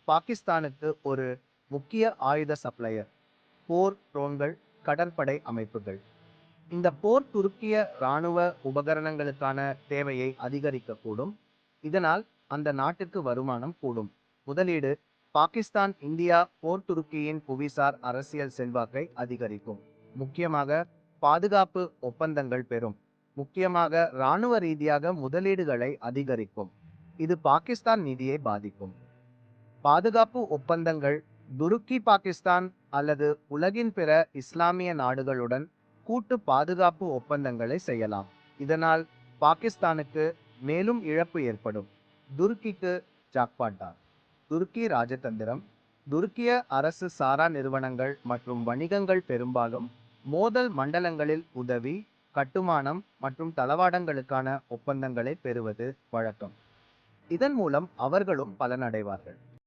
பாகிஸ்தானுக்கு ஒரு முக்கிய ஆயுத சப்ளையர். போர் ட்ரோன்கள், கடற்படை அமைப்புகள். இந்த போர் துருக்கிய இராணுவ உபகரணங்களுக்கான தேவையை அதிகரிக்கக்கூடும். இதனால் அந்த நாட்டுக்கு வருமானம் கூடும். முதலீடு: பாகிஸ்தான் இந்தியா போர் துருக்கியின் புவிசார் அரசியல் செல்வாக்கை அதிகரிக்கும். முக்கியமாக பாதுகாப்பு ஒப்பந்தங்கள் பெறும். முக்கியமாக இராணுவ ரீதியாக முதலீடுகளை அதிகரிக்கும். இது பாகிஸ்தான் நிதியை பாதிக்கும். பாதுகாப்பு ஒப்பந்தங்கள்: துருக்கி பாகிஸ்தான் அல்லது உலகின் பிற இஸ்லாமிய நாடுகளுடன் கூட்டு பாதுகாப்பு ஒப்பந்தங்களை செய்யலாம். இதனால் பாகிஸ்தானுக்கு மேலும் இழப்பு ஏற்படும். துருக்கிக்கு ஜாக்பாட்டா. துருக்கி ராஜதந்திரம்: துருக்கிய அரசு சாரா நிறுவனங்கள் மற்றும் வணிகங்கள் பெரும்பாலும் மோதல் மண்டலங்களில் உதவி, கட்டுமானம் மற்றும் தளவாடங்களுக்கான ஒப்பந்தங்களை பெறுவது வழக்கம். இதன் மூலம் அவர்களும் பலனடைவார்கள்.